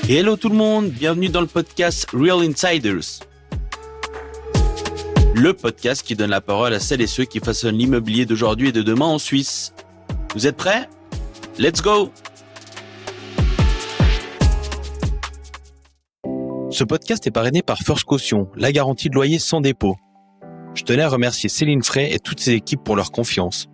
Et hello tout le monde, bienvenue dans le podcast Real Insiders. Le podcast qui donne la parole à celles et ceux qui façonnent l'immobilier d'aujourd'hui et de demain en Suisse. Vous êtes prêts? Let's go! Ce podcast est parrainé par First Caution, la garantie de loyer sans dépôt. Je tenais à remercier Céline Frey et toutes ses équipes pour leur confiance.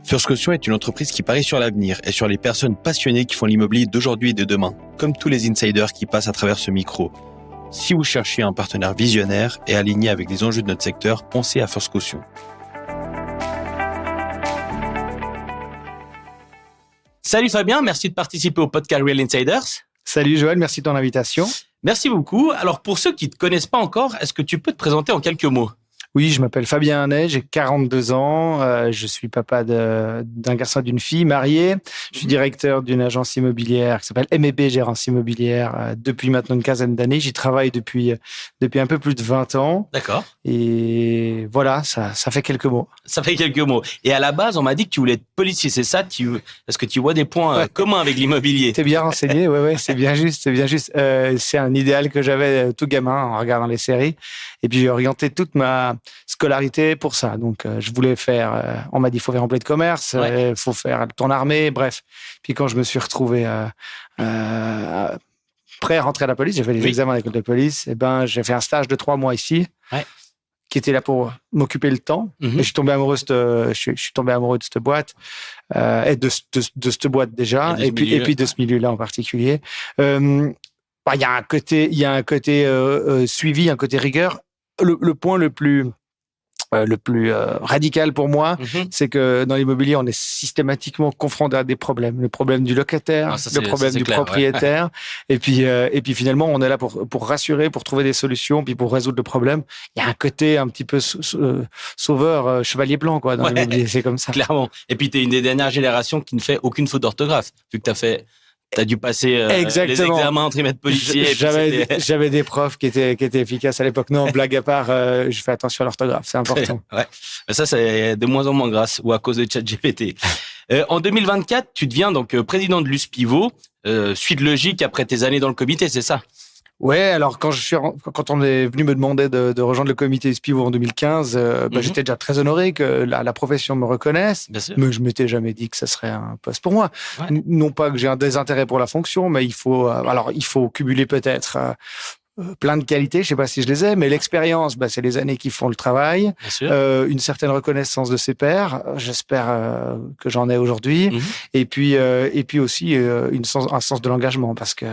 First Caution est une entreprise qui parie sur l'avenir et sur les personnes passionnées qui font l'immobilier d'aujourd'hui et de demain, comme tous les insiders qui passent à travers ce micro. Si vous cherchez un partenaire visionnaire et aligné avec les enjeux de notre secteur, pensez à First Caution. Salut Fabien, merci de participer au podcast Real Insiders. Salut Joël, merci de ton invitation. Merci beaucoup. Alors pour ceux qui ne te connaissent pas encore, est-ce que tu peux te présenter en quelques mots ? Oui, je m'appelle Fabien Hanet, j'ai 42 ans, je suis papa d'un garçon et d'une fille, marié. Je suis directeur d'une agence immobilière qui s'appelle MEB Gérance Immobilière depuis maintenant une quinzaine d'années. J'y travaille depuis un peu plus de 20 ans. D'accord. Et voilà, ça fait quelques mots. Ça fait quelques mots. Et à la base, on m'a dit que tu voulais être policier, c'est ça? Est-ce que tu vois des points communs avec l'immobilier? T'es bien renseigné, ouais, c'est bien juste. C'est un idéal que j'avais tout gamin en regardant les séries. Et puis j'ai orienté toute ma scolarité pour ça. Donc je voulais faire, on m'a dit, il faut faire un blé de commerce, faut faire ton armée, bref. Puis quand je me suis retrouvé prêt à rentrer à la police, j'ai fait les examens à l'école de police, et j'ai fait un stage de 3 mois ici. Ouais. Qui était là pour m'occuper le temps. Et je suis tombé amoureux de cette boîte et de cette boîte déjà, et puis de ce milieu-là en particulier. Il y a un côté suivi, un côté rigueur. Le point le plus radical pour moi, c'est que dans l'immobilier, on est systématiquement confronté à des problèmes. Le problème du locataire, le problème du propriétaire. Ouais. Et puis finalement, on est là pour rassurer, pour trouver des solutions, puis pour résoudre le problème. Il y a un côté un petit peu sauveur, chevalier blanc, quoi, dans l'immobilier. C'est comme ça. Clairement. Et puis, tu es une des dernières générations qui ne fait aucune faute d'orthographe, vu que t'as dû passer les examens en trimestre policier. J'avais des profs qui étaient efficaces à l'époque. Non, blague à part, je fais attention à l'orthographe, c'est important. Ouais. Mais ça, c'est de moins en moins grâce ou à cause de ChatGPT. En 2024, tu deviens donc président de l'USPIVO, suite logique après tes années dans le comité, c'est ça? Ouais, alors quand on est venu me demander de rejoindre le comité USPIVO en 2015, j'étais déjà très honoré que la profession me reconnaisse, mais je m'étais jamais dit que ça serait un poste pour moi. Ouais. Non pas que j'ai un désintérêt pour la fonction, mais il faut cumuler peut-être plein de qualités, je sais pas si je les ai, mais l'expérience, c'est les années qui font le travail. Une certaine reconnaissance de ses pairs, j'espère que j'en ai aujourd'hui, et puis aussi un sens de l'engagement, parce que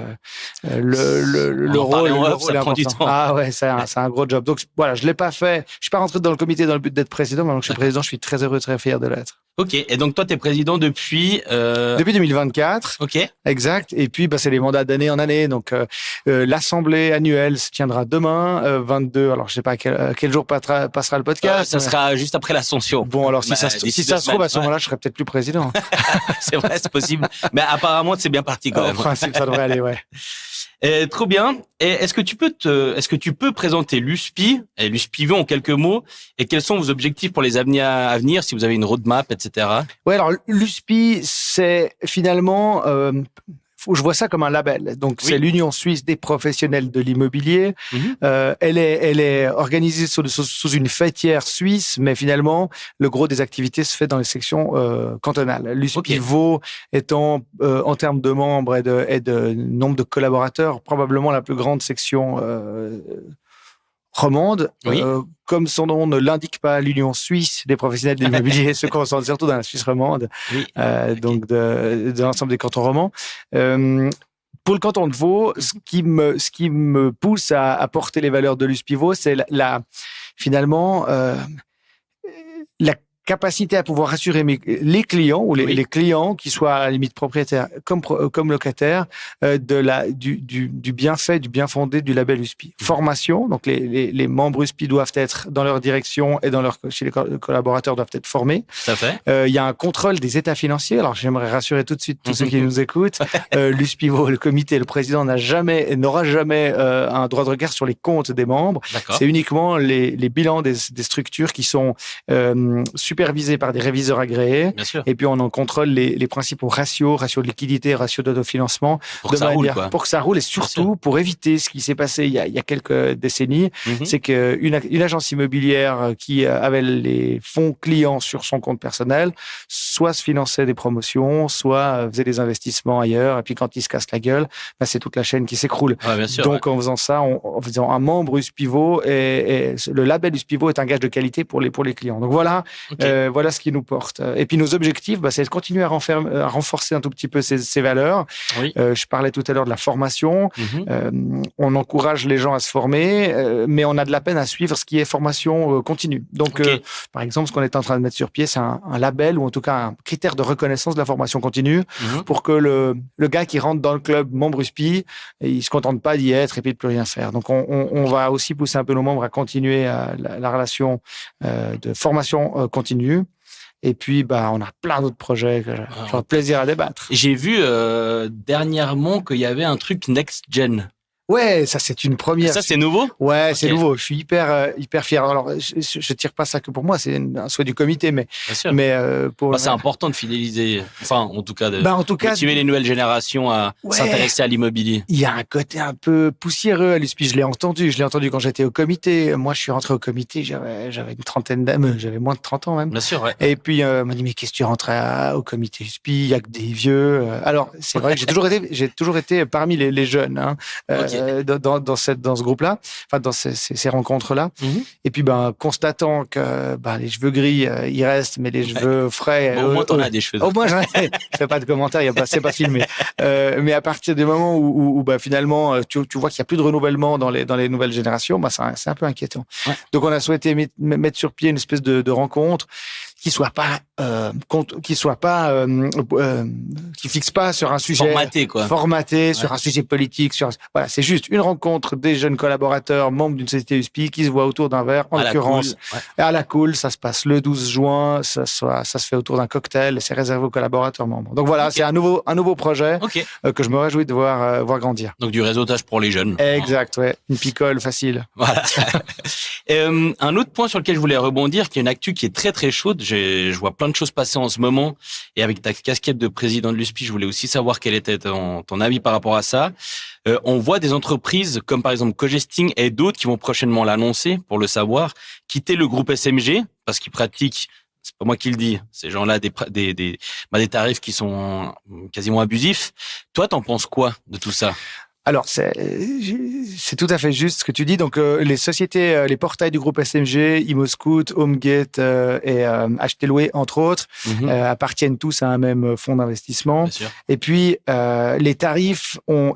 le rôle est important. Ah ouais, c'est un gros job. Donc voilà, je l'ai pas fait. Je suis pas rentré dans le comité dans le but d'être président, mais maintenant que je suis président, je suis très heureux, très fier de l'être. Ok, et donc toi, tu es président depuis 2024. Ok. Exact. Et puis, c'est les mandats d'année en année. Donc, l'assemblée annuelle se tiendra demain, 22. Alors, je sais pas quel jour passera le podcast. Ça sera juste après l'Ascension. Bon, alors si ça se trouve, à ce moment-là, je serai peut-être plus président. C'est vrai, c'est possible. Mais apparemment, c'est bien parti quand même. En principe, ça devrait aller, ouais. Trop bien. Et est-ce que tu peux présenter l'USPI et l'USPIVO en quelques mots, et quels sont vos objectifs pour les années à venir, si vous avez une roadmap, etc. Ouais, alors l'USPI, c'est finalement, je vois ça comme un label. Donc c'est l'Union suisse des professionnels de l'immobilier. Elle est organisée sous une fêtière suisse, mais finalement le gros des activités se fait dans les sections cantonales. L'USPIVO étant en termes de membres et de nombre de collaborateurs probablement la plus grande section romande. Comme son nom ne l'indique pas, l'Union suisse des professionnels de l'immobilier se concentre surtout dans la Suisse romande, donc de l'ensemble des cantons romans. Pour le canton de Vaud, ce qui me pousse à porter les valeurs de l'USPIVO, c'est finalement la capacité à pouvoir rassurer les clients ou les clients qui soient à la limite propriétaires comme locataires du bienfait, du bien fondé du label USPI. Formation, donc les membres USPI doivent être dans leur direction et chez les collaborateurs doivent être formés. Tout à fait. Il y a un contrôle des états financiers. Alors j'aimerais rassurer tout de suite tous ceux qui nous écoutent. L'USPIVO, le comité, le président n'aura jamais un droit de regard sur les comptes des membres. D'accord. C'est uniquement les bilans des structures qui sont supervisés par des réviseurs agréés. Bien sûr. Et puis on en contrôle les principaux ratio de liquidité, ratio d'autofinancement, pour que ça roule et surtout pour éviter ce qui s'est passé il y a quelques décennies, c'est qu'une agence immobilière qui avait les fonds clients sur son compte personnel, soit se finançait des promotions, soit faisait des investissements ailleurs, et puis quand il se casse la gueule, c'est toute la chaîne qui s'écroule. Ouais, bien sûr, donc en faisant ça, en faisant un membre USPIVO, et le label USPIVO est un gage de qualité pour les clients. Donc voilà, voilà ce qui nous porte. Et puis nos objectifs, c'est de continuer à renforcer un tout petit peu ces valeurs. Oui. Je parlais tout à l'heure de la formation. On encourage les gens à se former, mais on a de la peine à suivre ce qui est formation continue. Donc, par exemple, ce qu'on est en train de mettre sur pied, c'est un label ou en tout cas un critère de reconnaissance de la formation continue pour que le gars qui rentre dans le club membre USPI, il se contente pas d'y être et puis de plus rien faire. Donc, on va aussi pousser un peu nos membres à continuer la relation de formation continue. Et puis, on a plein d'autres projets que j'aurai plaisir à débattre. J'ai vu dernièrement qu'il y avait un truc Next Gen. Ouais, ça c'est une première. Ça c'est nouveau. Ouais, c'est nouveau. Je suis hyper fier. Alors, je tire pas ça que pour moi, c'est un souhait du comité, mais c'est important de fidéliser. Enfin, en tout cas, motiver les nouvelles générations à s'intéresser à l'immobilier. Il y a un côté un peu poussiéreux à l'USPI. Je l'ai entendu quand j'étais au comité. Moi, je suis rentré au comité, j'avais une trentaine d'années, j'avais moins de 30 ans même. Bien sûr. Ouais. Et puis on m'a dit mais qu'est-ce que tu rentres au comité USPI? Il y a que des vieux. Alors, c'est vrai que j'ai toujours été parmi les jeunes. Hein. Dans ce groupe-là, enfin dans ces rencontres-là. Et puis constatant que les cheveux gris ils restent, mais les cheveux frais. Au moins t'en as des cheveux. Au moins j'en ai. Je fais pas de commentaires, c'est pas filmé. Mais à partir du moment où finalement tu vois qu'il y a plus de renouvellement dans les nouvelles générations, c'est un peu inquiétant. Ouais. Donc on a souhaité mettre sur pied une espèce de rencontre qui fixe pas sur un sujet formaté sur un sujet politique, voilà, c'est juste une rencontre des jeunes collaborateurs membres d'une société USPI qui se voient autour d'un verre, en l'occurrence à la cool. Ça se passe le 12 juin, ça se fait autour d'un cocktail et c'est réservé aux collaborateurs membres. Donc voilà, c'est un nouveau projet que je me réjouis de voir grandir. Donc du réseautage pour les jeunes. Exact, ouais, une picole facile. Voilà. Un autre point sur lequel je voulais rebondir, qui est une actu qui est très très chaude. Je vois plein de choses passer en ce moment. Et avec ta casquette de président de l'USPI, je voulais aussi savoir quel était ton avis par rapport à ça. On voit des entreprises comme par exemple Cogesting et d'autres qui vont prochainement l'annoncer, pour le savoir, quitter le groupe SMG parce qu'ils pratiquent, c'est pas moi qui le dis, ces gens-là, des tarifs qui sont quasiment abusifs. Toi, t'en penses quoi de tout ça ? Alors, c'est tout à fait juste ce que tu dis. Donc, les sociétés, les portails du groupe SMG, ImmoScout, HomeGate et Acheter-Louer, entre autres, appartiennent tous à un même fonds d'investissement. Et puis, les tarifs ont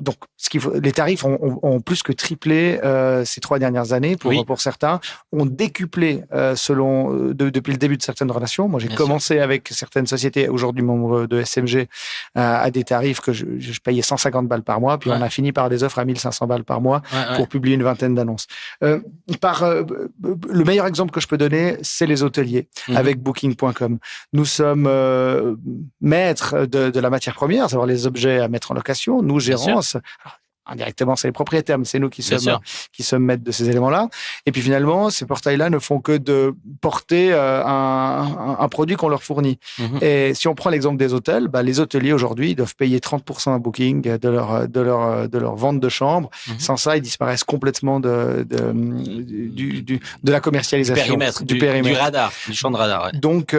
plus que triplé ces 3 dernières années pour certains, ont décuplé depuis le début de certaines relations. Moi, j'ai commencé avec certaines sociétés, aujourd'hui membres de SMG, à des tarifs que je payais 150 balles par mois, puis on a fini par des offres à 1500 balles par mois pour publier une vingtaine d'annonces. Le meilleur exemple que je peux donner, c'est les hôteliers avec Booking.com. Nous sommes maîtres de la matière première, à savoir les objets à mettre en location. Nous, gérance. Indirectement, c'est les propriétaires, mais c'est nous qui sommes maîtres de ces éléments-là. Et puis finalement, ces portails-là ne font que de porter un produit qu'on leur fournit. Et si on prend l'exemple des hôtels, les hôteliers aujourd'hui doivent payer 30% à Booking de leur vente de chambres. Sans ça, ils disparaissent complètement de la commercialisation, du périmètre, du radar, du champ de radar. Ouais. Donc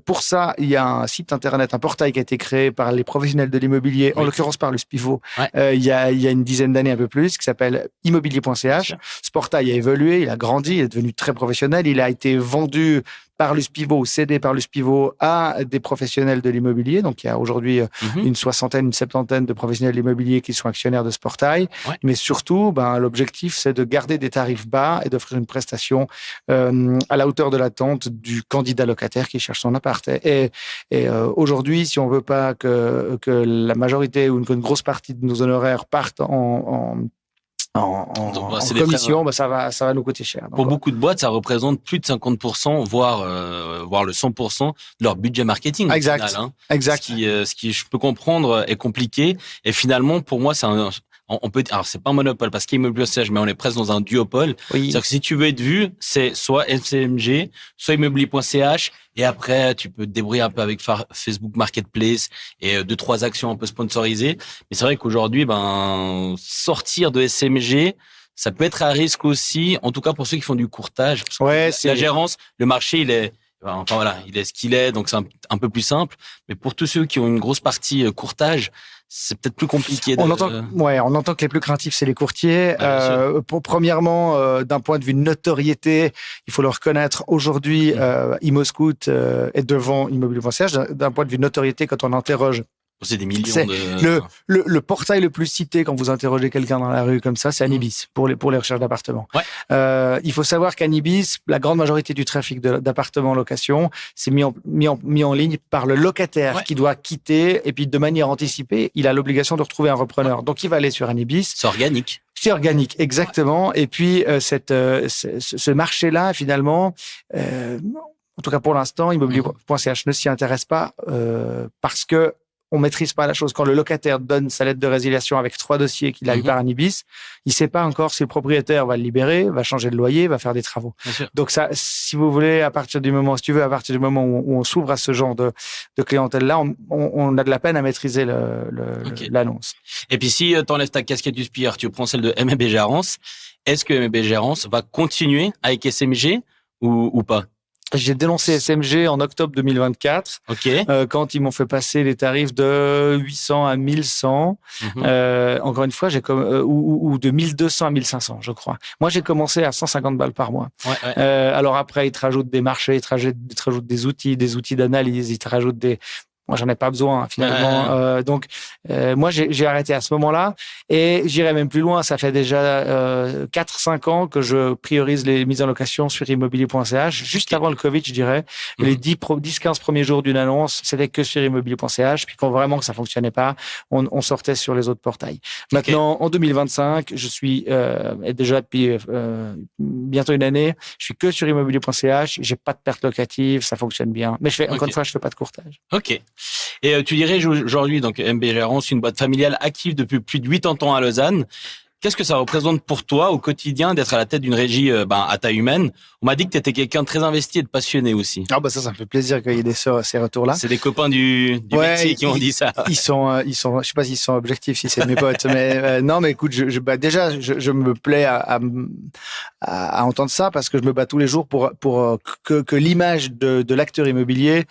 pour ça, il y a un site internet, un portail qui a été créé par les professionnels de l'immobilier, en l'occurrence par le SPIVO. Il y a une dizaine d'années, un peu plus, qui s'appelle immobilier.ch. Ce portail a évolué, il a grandi, il est devenu très professionnel. Il a été vendu par Luspivot ou cédés par Luspivot à des professionnels de l'immobilier. Donc, il y a aujourd'hui une soixantaine, une septantaine de professionnels de l'immobilier qui sont actionnaires de ce portail. Ouais. Mais surtout, l'objectif, c'est de garder des tarifs bas et d'offrir une prestation à la hauteur de l'attente du candidat locataire qui cherche son appart. Et aujourd'hui, si on veut pas que la majorité ou une grosse partie de nos honoraires partent en commission, ça va nous coûter cher. Donc, pour beaucoup de boîtes, ça représente plus de 50%, voire le 100% de leur budget marketing. Exact. Au final, hein. Exact. Ce qui, je peux comprendre, est compliqué. Et finalement, pour moi, on peut, alors c'est pas un monopole parce qu'Immobilier.ch, mais on est presque dans un duopole. Oui. C'est-à-dire que si tu veux être vu, c'est soit FCMG, soit Immobilier.ch, et après tu peux te débrouiller un peu avec Facebook Marketplace et 2-3 actions un peu sponsorisées. Mais c'est vrai qu'aujourd'hui, sortir de SMG, ça peut être à risque aussi, en tout cas pour ceux qui font du courtage. Parce que la gérance, le marché, il est ce qu'il est, donc c'est un peu plus simple. Mais pour tous ceux qui ont une grosse partie courtage, c'est peut-être plus compliqué. On entend que les plus craintifs, c'est les courtiers. Premièrement, d'un point de vue notoriété, il faut le reconnaître. Aujourd'hui, ImmoScout est devant Immobilier.ch. D'un point de vue notoriété, quand on interroge, c'est des millions le portail le plus cité quand vous interrogez quelqu'un dans la rue comme ça, c'est Anibis pour les recherches d'appartements. Ouais. Il faut savoir qu'Anibis, la grande majorité du trafic d'appartements en location, c'est mis en ligne par le locataire qui doit quitter, et puis de manière anticipée, il a l'obligation de retrouver un repreneur. Ouais. Donc il va aller sur Anibis. C'est organique. C'est organique, exactement. Ouais. Et puis ce marché-là, finalement. En tout cas pour l'instant, Immobilier.ch ne s'y intéresse pas parce que on maîtrise pas la chose. Quand le locataire donne sa lettre de résiliation avec 3 dossiers qu'il a eu par Anibis, il sait pas encore si le propriétaire va le libérer, va changer de loyer, va faire des travaux. Donc ça, si vous voulez, à partir du moment où on s'ouvre à ce genre de clientèle-là, on a de la peine à maîtriser l'annonce. Et puis si tu enlèves ta casquette du SPIR, tu prends celle de MB Gérance, est-ce que MB Gérance va continuer avec SMG ou pas? J'ai dénoncé SMG en octobre 2024, quand ils m'ont fait passer les tarifs de 800 à 1100. Encore une fois, ou de 1200 à 1500, je crois. Moi, j'ai commencé à 150 balles par mois. Alors après, ils te rajoutent des marchés, ils te rajoutent des outils d'analyse, ils te rajoutent des... Moi, j'en ai pas besoin, finalement. Donc, moi, j'ai arrêté à ce moment-là. Et j'irai même plus loin. Ça fait déjà 4-5 ans que je priorise les mises en location sur Immobilier.ch. Juste avant le Covid, je dirais. Les 10-15 premiers jours d'une annonce, c'était que sur Immobilier.ch. Puis quand vraiment que ça fonctionnait pas, on sortait sur les autres portails. Maintenant, en 2025, je suis, et déjà depuis bientôt une année, je suis que sur Immobilier.ch. J'ai pas de perte locative, ça fonctionne bien. Mais encore une fois, je fais pas de courtage. Ok. Et tu dirais aujourd'hui, donc MB Gérance, une boîte familiale active depuis plus de 80 ans à Lausanne. Qu'est-ce que ça représente pour toi au quotidien d'être à la tête d'une régie à taille humaine? On m'a dit que tu étais quelqu'un de très investi et de passionné aussi. Ah ça me fait plaisir qu'il y ait ces retours-là. C'est des copains du métier qui ont dit ça. Ils sont, je sais pas s'ils sont objectifs, si c'est mes potes, mais non, mais écoute, déjà, je me plais à entendre ça parce que je me bats tous les jours pour que l'image de l'acteur immobilier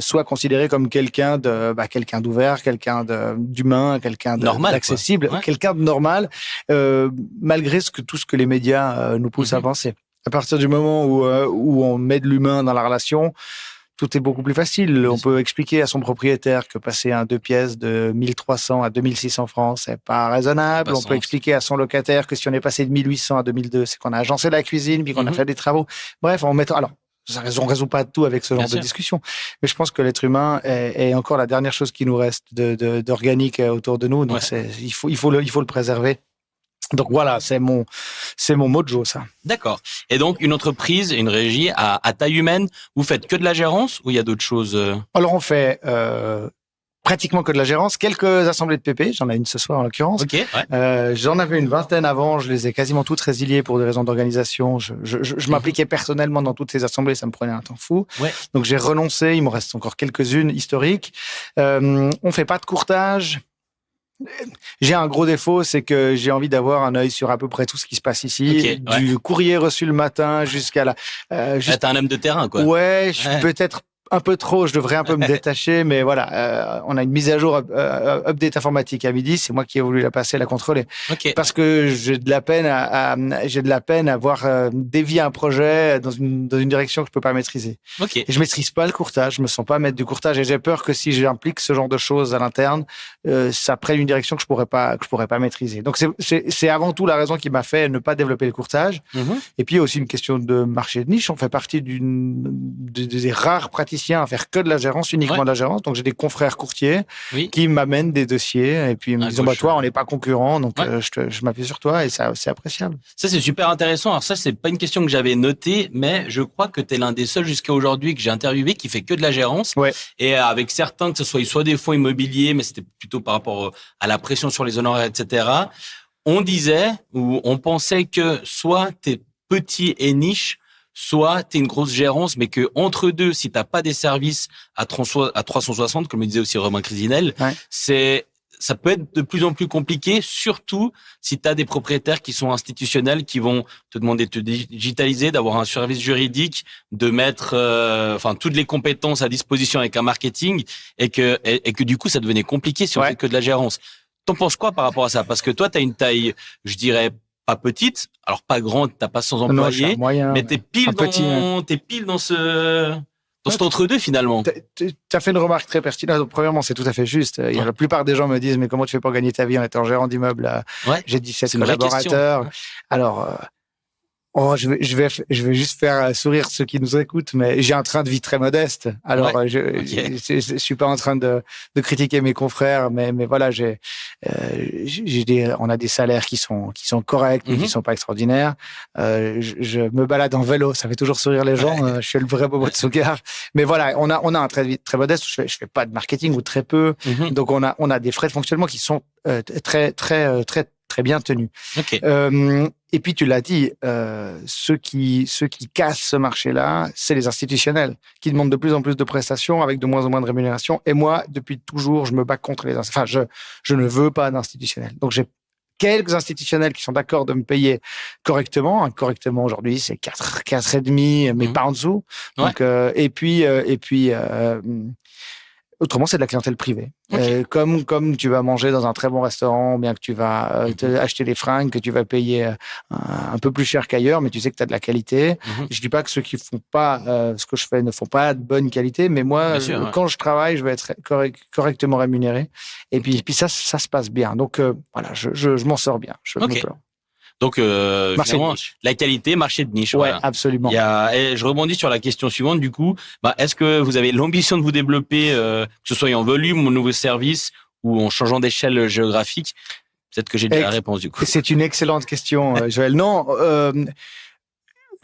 soit considérée comme quelqu'un d'ouvert, quelqu'un d'humain, quelqu'un d'accessible, quelqu'un de normal. Malgré tout ce que les médias nous poussent à penser. À partir du moment où on met de l'humain dans la relation, tout est beaucoup plus facile. On peut expliquer à son propriétaire que passer un 2 pièces de 1300 à 2600 francs, c'est pas raisonnable. On peut expliquer à son locataire que si on est passé de 1800 à 2002, c'est qu'on a agencé la cuisine, puis qu'on a fait des travaux. Bref, on résout pas tout avec ce genre de discussion. Mais je pense que l'être humain est encore la dernière chose qui nous reste d'organique autour de nous. Donc il faut le préserver. Donc voilà, c'est mon mojo, ça. D'accord. Et donc, une entreprise, une régie à taille humaine, vous faites que de la gérance ou il y a d'autres choses? Alors, on fait pratiquement que de la gérance, quelques assemblées de PP, j'en ai une ce soir en l'occurrence. J'en avais une vingtaine avant, je les ai quasiment toutes résiliées pour des raisons d'organisation. Je m'impliquais personnellement dans toutes ces assemblées, ça me prenait un temps fou. Donc j'ai renoncé, il me reste encore quelques-unes historiques. On fait pas de courtage. J'ai un gros défaut, c'est que j'ai envie d'avoir un œil sur à peu près tout ce qui se passe ici, du courrier reçu le matin jusqu'à la... T'es un homme de terrain, quoi. Ouais, je suis peut-être un peu trop, je devrais un peu me détacher, mais voilà, on a une mise à jour, update informatique à midi, c'est moi qui ai voulu la passer, la contrôler. Okay. Parce que j'ai de la peine à voir dévier un projet dans une direction que je peux pas maîtriser. Okay. Et je maîtrise pas le courtage, je me sens pas mettre du courtage et j'ai peur que si j'implique ce genre de choses à l'interne, ça prenne une direction que je pourrais pas maîtriser. Donc c'est avant tout la raison qui m'a fait ne pas développer le courtage. Et puis il y a aussi une question de marché de niche. On fait partie des rares praticiens à faire que de la gérance, uniquement de la gérance. Donc j'ai des confrères courtiers qui m'amènent des dossiers et puis ils me disent toi on n'est pas concurrent, donc je m'appuie sur toi et ça c'est appréciable. Ça c'est super intéressant. Alors ça c'est pas une question que j'avais notée, mais je crois que tu es l'un des seuls jusqu'à aujourd'hui que j'ai interviewé qui fait que de la gérance. Et avec certains que ce soit des fonds immobiliers, mais c'était plutôt par rapport à la pression sur les honoraires, etc. On disait ou on pensait que soit t'es petit et niche, soit t'es une grosse gérance, mais que entre deux, si t'as pas des services à 360, comme le disait aussi Romain Crisinel, ça peut être de plus en plus compliqué, surtout si t'as des propriétaires qui sont institutionnels, qui vont te demander de te digitaliser, d'avoir un service juridique, de mettre, toutes les compétences à disposition avec un marketing, et que du coup, ça devenait compliqué si on fait que de la gérance. T'en penses quoi par rapport à ça? Parce que toi, t'as une taille, je dirais, pas petite, alors pas grande, t'as pas 100 employés, mais t'es pile dans cet entre-deux finalement. T'as fait une remarque très pertinente. Premièrement, c'est tout à fait juste. La plupart des gens me disent, mais comment tu fais pour gagner ta vie en étant gérant d'immeuble? J'ai 17 collaborateurs. Alors, je vais juste faire sourire ceux qui nous écoutent, mais j'ai un train de vie très modeste. Alors, je suis pas en train de critiquer mes confrères, mais voilà, on a des salaires qui sont corrects, mais qui sont pas extraordinaires. Je me balade en vélo, ça fait toujours sourire les gens. Je suis le vrai bobo de Sougar. Mais voilà, on a un train de vie très modeste. Je fais pas de marketing ou très peu. Donc, on a des frais de fonctionnement qui sont très bien tenus. Et puis tu l'as dit, ceux qui cassent ce marché-là, c'est les institutionnels qui demandent de plus en plus de prestations avec de moins en moins de rémunération. Et moi, depuis toujours, je me bats contre les institutionnels. Enfin, je ne veux pas d'institutionnels. Donc j'ai quelques institutionnels qui sont d'accord de me payer correctement. Correctement aujourd'hui, c'est 4,5, mais pas en dessous. Donc et puis autrement, c'est de la clientèle privée. Comme tu vas manger dans un très bon restaurant, ou bien que tu vas acheter des fringues, que tu vas payer un peu plus cher qu'ailleurs, mais tu sais que tu as de la qualité. Je dis pas que ceux qui font pas ce que je fais ne font pas de bonne qualité, mais moi, quand je travaille, je vais être correctement rémunéré. Et puis ça se passe bien. Donc voilà, je m'en sors bien. Je me plains. Donc, finalement, la qualité, marché de niche. Ouais, absolument. Et je rebondis sur la question suivante, du coup. Est-ce que vous avez l'ambition de vous développer, que ce soit en volume, en nouveaux services ou en changeant d'échelle géographique? Peut-être que j'ai déjà la réponse, du coup. C'est une excellente question, Joël. Non,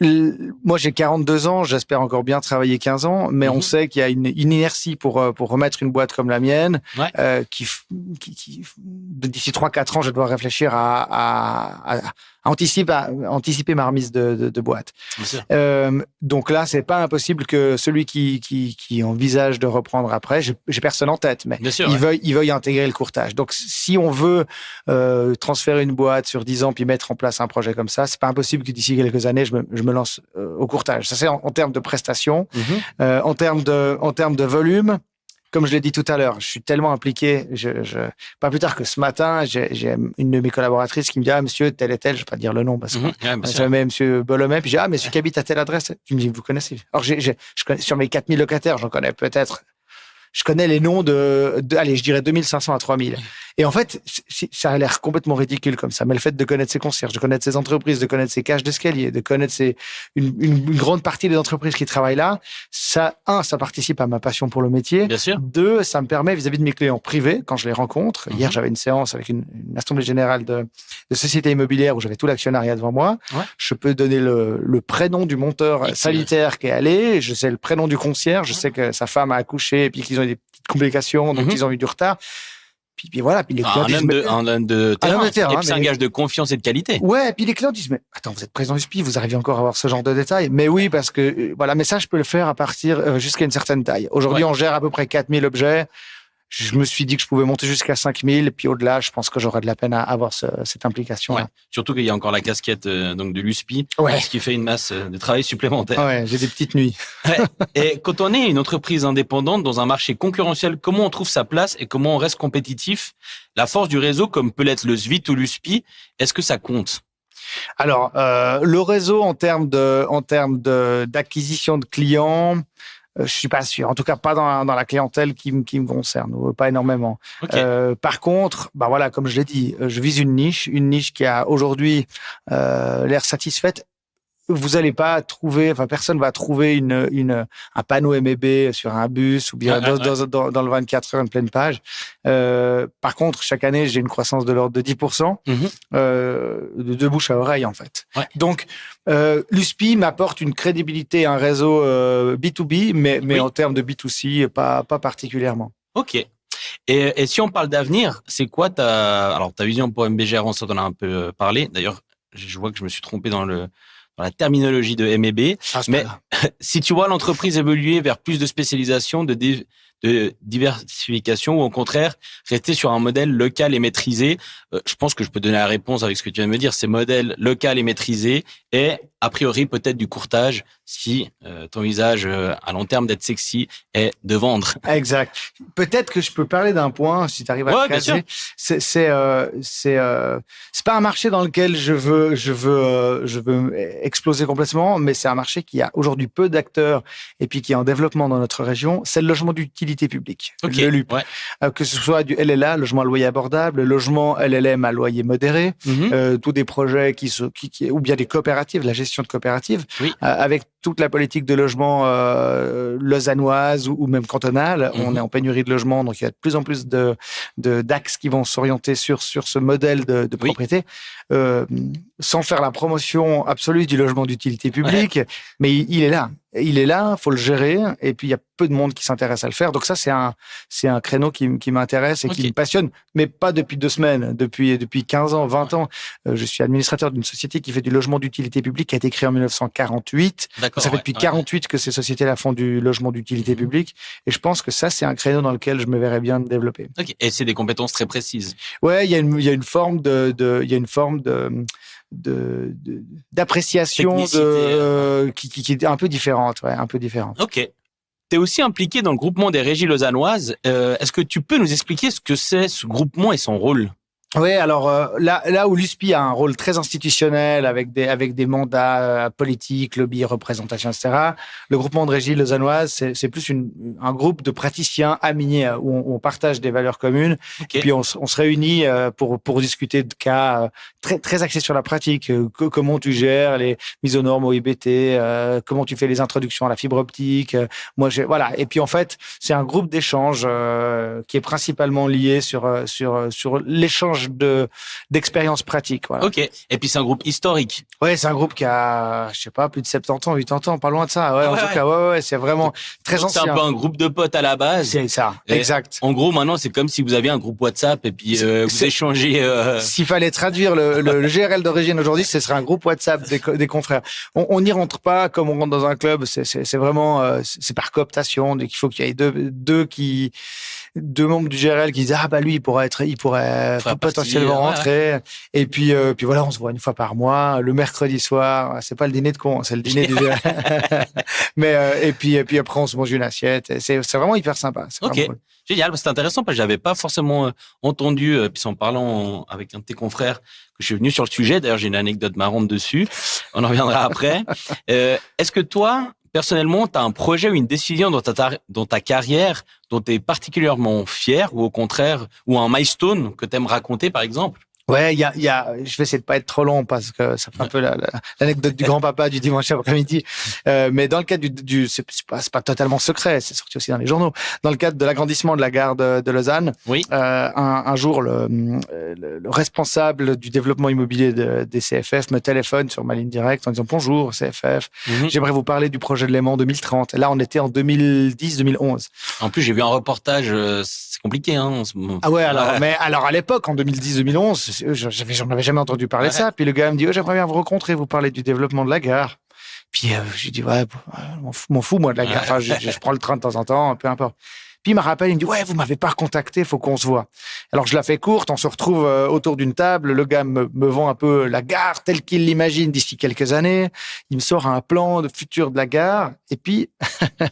moi, j'ai 42 ans, j'espère encore bien travailler 15 ans, mais on sait qu'il y a une inertie pour remettre une boîte comme la mienne, qui d'ici 3-4 ans, je dois réfléchir à anticiper ma remise de boîte. Donc là, c'est pas impossible que celui qui envisage de reprendre après, j'ai personne en tête, mais il veuille intégrer le courtage. Donc, si on veut transférer une boîte sur 10 ans puis mettre en place un projet comme ça, c'est pas impossible que d'ici quelques années, je me lance au courtage. Ça, c'est en termes de prestations. En termes de volume, comme je l'ai dit tout à l'heure, je suis tellement impliqué. Pas plus tard que ce matin, j'ai une de mes collaboratrices qui me dit monsieur tel et tel, je vais pas dire le nom parce que jamais monsieur Bolomet. Puis j'ai monsieur qui habite à telle adresse. Tu me dis vous connaissez. Alors je connais sur mes 4000 locataires, j'en connais peut-être. Je connais les noms allez, je dirais 2500 à 3000. Et en fait, ça a l'air complètement ridicule comme ça. Mais le fait de connaître ses concierges, de connaître ses entreprises, de connaître ses cages d'escalier, de connaître une grande partie des entreprises qui travaillent là, ça participe à ma passion pour le métier. Bien sûr. 2, ça me permet vis-à-vis de mes clients privés, quand je les rencontre. Hier, j'avais une séance avec une assemblée générale de sociétés immobilières où j'avais tout l'actionnariat devant moi. Je peux donner le prénom du monteur sanitaire qui est allé. Je sais le prénom du concierge. Je sais que sa femme a accouché et puis qu'ils ont eu des petites complications, donc ils ont eu du retard. Puis voilà, puis les clients disent un homme de terrain, et puis c'est un gage de confiance et de qualité. Ouais, et puis les clients disent mais attends, vous êtes président du SPI, vous arrivez encore à avoir ce genre de détails? Mais oui, parce que voilà, mais ça je peux le faire à partir jusqu'à une certaine taille. Aujourd'hui, on gère à peu près 4000 objets. je me suis dit que je pouvais monter jusqu'à 5000, et puis au-delà, je pense que j'aurais de la peine à avoir cette implication-là. Ouais. Surtout qu'il y a encore la casquette donc de l'USPI, ce qui fait une masse de travail supplémentaire. Ouais, j'ai des petites nuits. Ouais. Et quand on est une entreprise indépendante dans un marché concurrentiel, comment on trouve sa place et comment on reste compétitif? La force du réseau, comme peut l'être le SVIT ou l'USPI, est-ce que ça compte? Alors, le réseau en termes d'acquisition de clients, je suis pas sûr. En tout cas, pas dans la clientèle qui me concerne, pas énormément. Okay. Par contre, bah voilà, comme je l'ai dit, je vise une niche qui a aujourd'hui l'air satisfaite. Vous allez pas trouver, personne va trouver un panneau MEB sur un bus ou bien dans le 24 heures une pleine page. Par contre, chaque année, j'ai une croissance de l'ordre de 10%, de bouche à oreille, en fait. Ouais. Donc, l'USPI m'apporte une crédibilité, un réseau B2B, mais en termes de B2C, pas particulièrement. Ok. Et si on parle d'avenir, c'est quoi ta vision pour MBGR? On en a un peu parlé. D'ailleurs, je vois que je me suis trompé dans la terminologie de MEB. Mais si tu vois l'entreprise évoluer vers plus de spécialisation, de diversification, ou au contraire, rester sur un modèle local et maîtrisé, je pense que je peux donner la réponse avec ce que tu viens de me dire. C'est modèle local et maîtrisé et, a priori, peut-être du courtage si ton visage à long terme d'être sexy est de vendre. Exact. Peut-être que je peux parler d'un point, si tu arrives à le caser. C'est pas un marché dans lequel je veux exploser complètement, mais c'est un marché qui a aujourd'hui peu d'acteurs et puis qui est en développement dans notre région. C'est le logement d'utilité publique, le LUP. Ouais. Que ce soit du LLA, logement à loyer abordable, logement LLM à loyer modéré, tous des projets ou bien des coopératives, la gestion de coopératives, avec toute la politique de logement lausannoise ou même cantonale. On est en pénurie de logement, donc il y a de plus en plus d'axes qui vont s'orienter sur ce modèle de propriété, sans faire la promotion absolue du logement d'utilité publique, mais il est là. Il est là, faut le gérer, et puis il y a peu de monde qui s'intéresse à le faire. Donc ça, c'est un créneau qui m'intéresse et qui me passionne, mais pas depuis 2 semaines, depuis 15 ans, 20 ans. Je suis administrateur d'une société qui fait du logement d'utilité publique, qui a été créée en 1948. Ça fait depuis 48 que ces sociétés-là font du logement d'utilité publique, et je pense que ça, c'est un créneau dans lequel je me verrais bien me développer. Okay. Et c'est des compétences très précises. Ouais, il y a une forme d'appréciation qui est un peu différente, un peu différente. Ok. Tu es aussi impliqué dans le groupement des régies lausannoises. Est-ce que tu peux nous expliquer ce que c'est ce groupement et son rôle? Oui, alors là où l'USPI a un rôle très institutionnel avec des mandats politiques, lobby, représentation, etc. Le groupement de régie lausannoise, c'est plus un groupe de praticiens amis où on partage des valeurs communes. Okay. Et puis on se réunit pour discuter de cas très très axés sur la pratique. Comment tu gères les mises aux normes au IBT, comment tu fais les introductions à la fibre optique. Voilà. Et puis en fait, c'est un groupe d'échange qui est principalement lié sur l'échange d'expériences pratiques. Voilà. Ok. Et puis c'est un groupe historique. Ouais, c'est un groupe qui a, je sais pas, plus de 70 ans, 80 ans, pas loin de ça. Ouais, en tout cas, c'est vraiment très ancien. C'est un peu un groupe de potes à la base. C'est ça, exact. En gros, maintenant, c'est comme si vous aviez un groupe WhatsApp et puis vous échangez. S'il fallait traduire le GRL d'origine aujourd'hui, ce serait un groupe WhatsApp des confrères. On n'y rentre pas comme on rentre dans un club. C'est vraiment, c'est par cooptation. Donc il faut qu'il y ait deux membres du GRL qui disent lui il pourrait potentiellement rentrer, et puis voilà, on se voit une fois par mois le mercredi soir. C'est pas le dîner de con, c'est le dîner du GRL. Mais et puis après on se mange une assiette. C'est vraiment hyper sympa. Ok, cool. Génial, c'est intéressant parce que j'avais pas forcément entendu, puis en parlant avec un de tes confrères que je suis venu sur le sujet. D'ailleurs, j'ai une anecdote marrante dessus. On en reviendra après. Est-ce que toi, personnellement, tu as un projet ou une décision dans ta carrière dont tu es particulièrement fier, ou au contraire, ou un milestone que tu aimes raconter, par exemple? Ouais, je vais essayer de pas être trop long parce que ça fait un peu l'anecdote du grand-papa du dimanche après-midi. Mais dans le cadre c'est pas totalement secret, c'est sorti aussi dans les journaux. Dans le cadre de l'agrandissement de la gare de Lausanne, un jour, le responsable du développement immobilier des CFF me téléphone sur ma ligne directe en disant: bonjour CFF, j'aimerais vous parler du projet de Léman 2030. Là, on était en 2010-2011. En plus, j'ai vu un reportage, c'est compliqué, hein, en ce moment. Ah ouais, alors à l'époque, en 2010-2011, j'en avais jamais entendu parler de ça. Puis le gars me dit: j'aimerais bien vous rencontrer, vous parler du développement de la gare. Puis j'ai dit: m'en fous moi de la gare. Enfin, je prends le train de temps en temps, peu importe. Puis il me rappelle, il me dit, ouais, vous m'avez pas recontacté, faut qu'on se voit. Alors je la fais courte, on se retrouve autour d'une table, le gars me vend un peu la gare telle qu'il l'imagine d'ici quelques années. Il me sort un plan de futur de la gare. Et puis,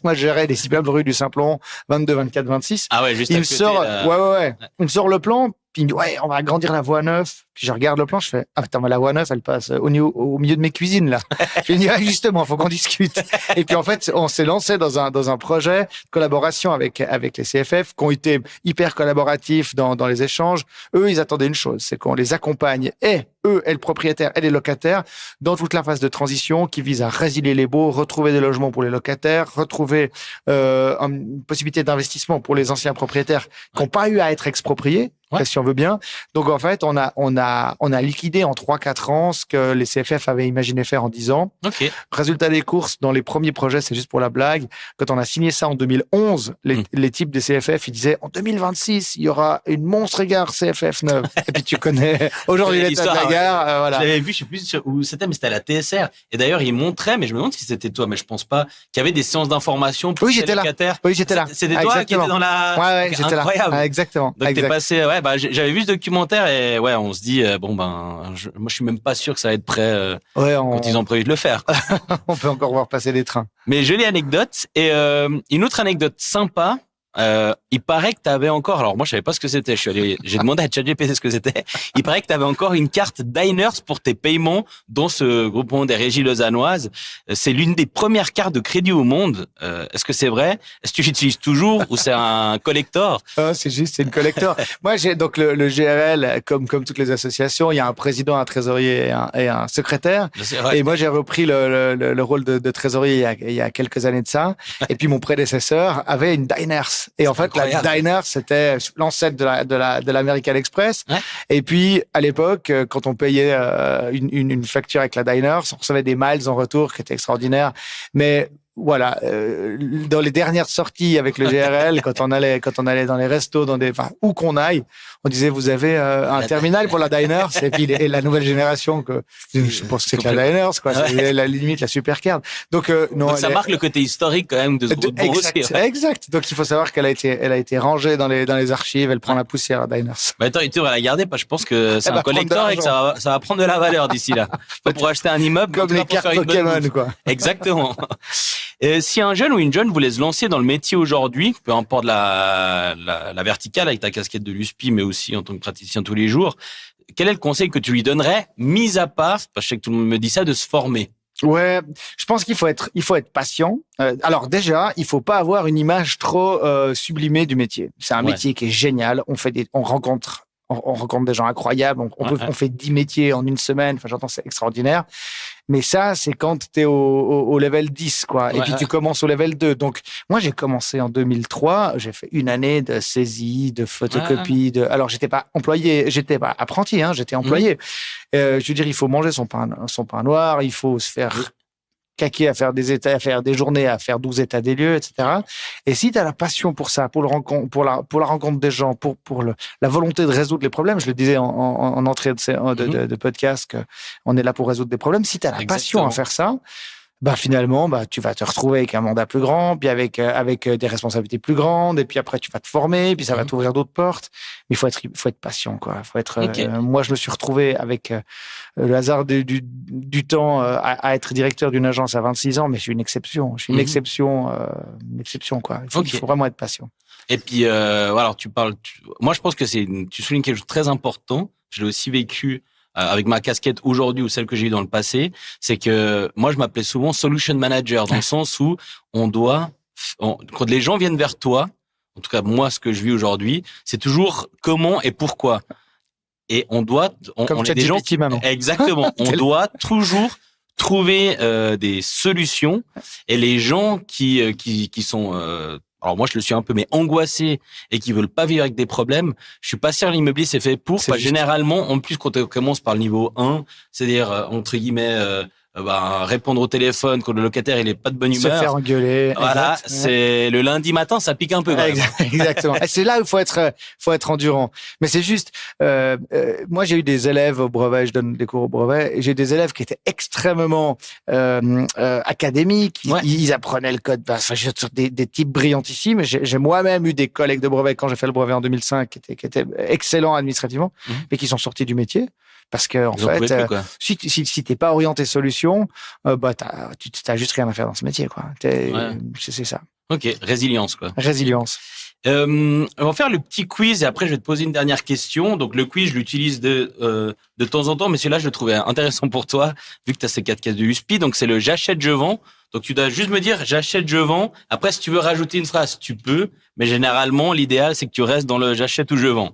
moi, je gérais les immeubles rue du Simplon, 22, 24, 26. Ah ouais, juste il à me côté, sort, là. ouais. Il me sort le plan. Puis il me dit, ouais, on va agrandir la voie 9. Puis je regarde le plan, je fais, ah, attends, mais la voie 9, elle passe au milieu de mes cuisines, là. Je lui dis, ah, justement, faut qu'on discute. Et puis, en fait, on s'est lancé dans un projet de collaboration avec les CFF, qui ont été hyper collaboratifs dans les échanges. Eux, ils attendaient une chose, c'est qu'on les accompagne, eux et le propriétaire et les locataires, dans toute la phase de transition qui vise à résilier les baux, retrouver des logements pour les locataires, retrouver une possibilité d'investissement pour les anciens propriétaires qui n'ont pas eu à être expropriés. Ouais. Si on veut bien. Donc, en fait, on a liquidé en 3-4 ans ce que les CFF avaient imaginé faire en 10 ans. Okay. Résultat des courses, dans les premiers projets, c'est juste pour la blague. Quand on a signé ça en 2011, les types des CFF, ils disaient, en 2026, il y aura une monstre gare CFF neuve. Et puis, tu connais aujourd'hui l'état de la gare. Voilà. Je l'avais vu, je sais plus où c'était, mais c'était à la TSR. Et d'ailleurs, ils montraient, mais je me demande si c'était toi, mais je pense pas, qu'il y avait des séances d'information pour les locataires. Oui, j'étais là. C'était toi qui étais dans la... Ouais, j'étais incroyable. Là. Exactement. Donc, t'es passé, ouais, j'avais vu ce documentaire et ouais, on se dit, moi, je suis même pas sûr que ça va être prêt quand ils ont prévu de le faire. On peut encore voir passer des trains. Mais jolie anecdote. Et une autre anecdote sympa, il paraît que tu avais encore, alors moi je savais pas ce que c'était, j'ai demandé à ChatGPT ce que c'était. Il paraît que tu avais encore une carte Diners pour tes paiements dans ce groupement des régies lausannoises. C'est l'une des premières cartes de crédit au monde. Est-ce que c'est vrai? Est-ce que tu l'utilises toujours ou c'est un collector? C'est une collector. Moi j'ai donc le GRL, comme toutes les associations, il y a un président, un trésorier et un secrétaire. Et moi j'ai repris le rôle de trésorier il y a quelques années de ça. Et puis mon prédécesseur avait une Diners. Et en fait, incroyable. La Diners, c'était l'ancêtre de l'American Express. Ouais. Et puis, à l'époque, quand on payait une facture avec la Diners, on recevait des miles en retour qui étaient extraordinaires. Mais voilà, dans les dernières sorties avec le GRL, quand on allait dans les restos, où qu'on aille, on disait, vous avez un terminal pour la Diners, et puis la nouvelle génération, je pense que c'est que la Diners, quoi. Ouais. C'est la limite, la Supercard. Donc, non. Donc ça marque le côté historique, quand même, de ce groupe aussi. Exact. Donc, il faut savoir qu'elle a été rangée dans les archives, elle prend la poussière à Diners. Attends, tu devrais la garder, parce que je pense que c'est un collector et que ça va prendre de la valeur d'ici là. Pour acheter un immeuble. Comme les cartes Pokémon, quoi. Exactement. Si un jeune ou une jeune voulait se lancer dans le métier aujourd'hui, peu importe la verticale avec ta casquette de l'USPI, mais aussi en tant que praticien tous les jours, quel est le conseil que tu lui donnerais, mis à part, parce que je sais que tout le monde me dit ça, de se former? Ouais, je pense qu'il faut être patient. Alors déjà, il faut pas avoir une image trop sublimée du métier. C'est un métier qui est génial. On rencontre des gens incroyables. On fait 10 métiers en une semaine. Enfin, j'entends, c'est extraordinaire. Mais ça, c'est quand tu es au level 10, quoi. Et puis, tu commences au level 2. Donc, moi, j'ai commencé en 2003. J'ai fait une année de saisie, de photocopie. Alors, j'étais pas employé, j'étais pas apprenti, j'étais employé. Je veux dire, il faut manger son pain noir. Il faut se faire caquer à faire des journées, à faire 12 états des lieux, etc. Et si tu as la passion pour ça, pour la rencontre des gens, pour la volonté de résoudre les problèmes, je le disais en entrée de podcast, qu'on est là pour résoudre des problèmes. Si tu as la passion à faire ça, finalement, tu vas te retrouver avec un mandat plus grand, puis avec des responsabilités plus grandes, et puis après tu vas te former, puis ça va t'ouvrir d'autres portes. Mais il faut être patient, quoi. Moi, je me suis retrouvé avec le hasard du temps à être directeur d'une agence à 26 ans, mais je suis une exception. Je suis une exception, quoi. Il faut vraiment être patient. Et puis, alors moi, je pense que tu soulignes quelque chose de très important. Je l'ai aussi vécu avec ma casquette aujourd'hui ou celle que j'ai eue dans le passé, c'est que moi, je m'appelais souvent solution manager dans le sens où quand les gens viennent vers toi, en tout cas, moi, ce que je vis aujourd'hui, c'est toujours comment et pourquoi. Et on est des gens qui maintenant. Exactement. On doit toujours trouver des solutions et les gens qui sont alors moi je le suis un peu mais angoissé et qui veulent pas vivre avec des problèmes, je suis pas sûr l'immobilier c'est fait pour. Généralement en plus quand on commence par le niveau 1, c'est-à-dire entre guillemets répondre au téléphone quand le locataire il est pas de bonne humeur. Se faire engueuler. Voilà, exact. c'est le lundi matin, ça pique un peu. Exactement. Et c'est là où faut être endurant. Mais c'est juste, moi j'ai eu des élèves au brevet, je donne des cours au brevet, et j'ai des élèves qui étaient extrêmement académiques. Ils apprenaient le code. Enfin, j'ai des types brillantissimes. J'ai moi-même eu des collègues de brevet quand j'ai fait le brevet en 2005 qui étaient excellents administrativement, mais qui sont sortis du métier. Parce que, en fait, si t'es pas orienté solution, t'as juste rien à faire dans ce métier, quoi. C'est ça. Ok, résilience, quoi. Résilience. On va faire le petit quiz et après je vais te poser une dernière question. Donc le quiz, je l'utilise de temps en temps, mais celui-là, je le trouvais intéressant pour toi, vu que tu as ces 4 cases de USP. Donc c'est le j'achète, je vends. Donc tu dois juste me dire j'achète, je vends. Après, si tu veux rajouter une phrase, tu peux. Mais généralement, l'idéal, c'est que tu restes dans le j'achète ou je vends.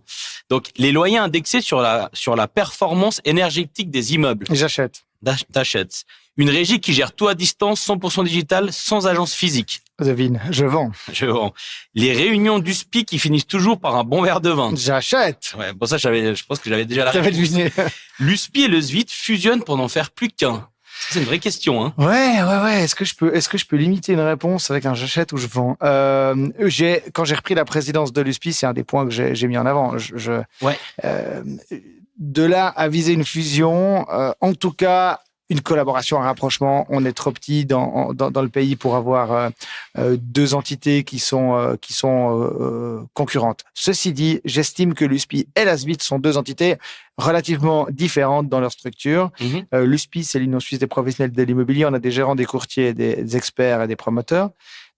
Donc les loyers indexés sur la performance énergétique des immeubles. J'achète. T'achètes. Une régie qui gère tout à distance, 100% digital, sans agence physique. Devine, je vends. Je vends. Les réunions d'USPI qui finissent toujours par un bon verre de vin. J'achète. Ouais, bon ça, je pense que j'avais déjà la réponse. Deviné. L'USPI et le SVIT fusionnent pour n'en faire plus qu'un. C'est une vraie question, hein. Ouais. Est-ce que je peux limiter une réponse avec un j'achète ou je vends? Quand j'ai repris la présidence de l'USPI, c'est un des points que j'ai mis en avant. De là à viser une fusion, en tout cas, une collaboration, un rapprochement. On est trop petit dans le pays pour avoir 2 entités qui sont concurrentes. Ceci dit, j'estime que l'USPI et la SVIT sont 2 entités relativement différentes dans leur structure. L'USPI, c'est l'Union suisse des professionnels de l'immobilier. On a des gérants, des courtiers, des experts et des promoteurs.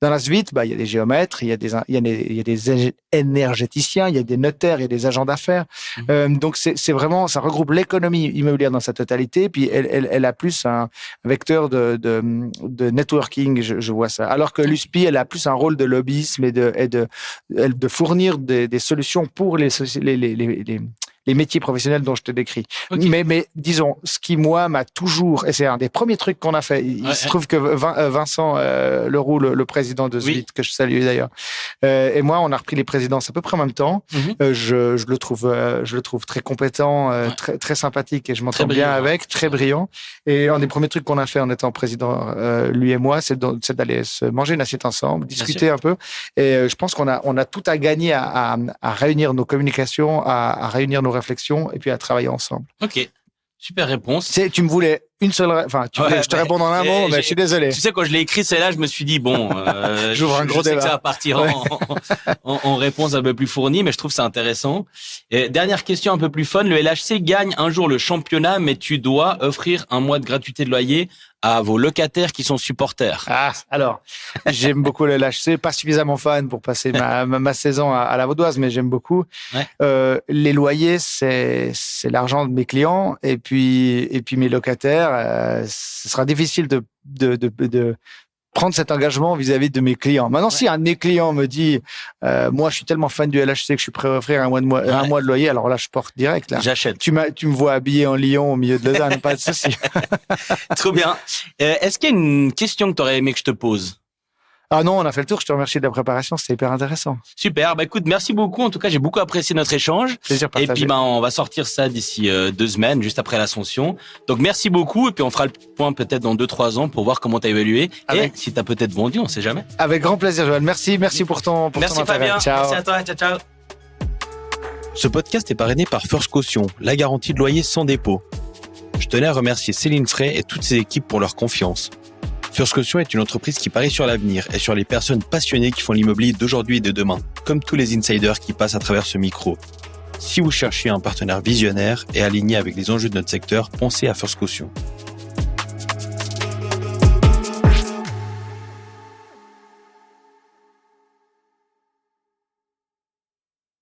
Dans la SVIT, il y a des géomètres, il y a des énergéticiens, il y a des notaires, il y a des agents d'affaires. Donc c'est vraiment, ça regroupe l'économie immobilière dans sa totalité. Puis elle a plus un vecteur de networking, je vois ça. Alors que l'USPI, elle a plus un rôle de lobbyisme et de fournir des solutions pour les métiers professionnels dont je te décris. Okay. Mais disons, ce qui, moi, m'a toujours... Et c'est un des premiers trucs qu'on a fait. Il se trouve que Vincent Leroux, le président de SVIT, que je salue d'ailleurs, et moi, on a repris les présidences à peu près en même temps. Je le trouve très compétent, très, très sympathique, et je m'entends bien avec, très brillant. Et un des premiers trucs qu'on a fait en étant président, lui et moi, c'est d'aller se manger une assiette ensemble, discuter un peu. Et je pense qu'on a tout à gagner à réunir nos communications, à réunir nos réflexions et puis à travailler ensemble. Ok, super réponse. Tu me voulais une seule... Enfin, je te réponds en un mot, mais je suis désolé. Tu sais, quand je l'ai écrit, celle-là, je me suis dit, bon, j'ouvre un gros débat. Que ça va partir en réponse un peu plus fournie, mais je trouve ça intéressant. Et dernière question un peu plus fun. Le LHC gagne un jour le championnat, mais tu dois offrir un mois de gratuité de loyer à vos locataires qui sont supporters. Alors, j'aime beaucoup le LHC, pas suffisamment fan pour passer ma saison à la Vaudoise, mais j'aime beaucoup. Les loyers, c'est l'argent de mes clients, et puis mes locataires. Ce sera difficile de prendre cet engagement vis-à-vis de mes clients. Maintenant, si un de mes clients me dit, moi, je suis tellement fan du LHC que je suis prêt à offrir un mois de loyer, alors là, je porte direct. Là. J'achète. Tu me vois habillé en lion au milieu de Lausanne, pas de souci. Trop bien. Est-ce qu'il y a une question que tu aurais aimé que je te pose? Ah non, on a fait le tour. Je te remercie de la préparation. C'était hyper intéressant. Super. Écoute, merci beaucoup. En tout cas, j'ai beaucoup apprécié notre échange. Plaisir partagé. Et puis, on va sortir ça d'ici 2 semaines, juste après l'Ascension. Donc, merci beaucoup. Et puis, on fera le point peut-être dans 2-3 ans pour voir comment tu as évalué. Et si tu as peut-être vendu, on sait jamais. Avec grand plaisir, Joël. Merci pour ton intérêt. Merci Fabien. Ciao. Merci à toi. Ciao. Ce podcast est parrainé par First Caution, la garantie de loyer sans dépôt. Je tenais à remercier Céline Frey et toutes ses équipes pour leur confiance. First Caution est une entreprise qui parie sur l'avenir et sur les personnes passionnées qui font l'immobilier d'aujourd'hui et de demain, comme tous les insiders qui passent à travers ce micro. Si vous cherchez un partenaire visionnaire et aligné avec les enjeux de notre secteur, pensez à First Caution.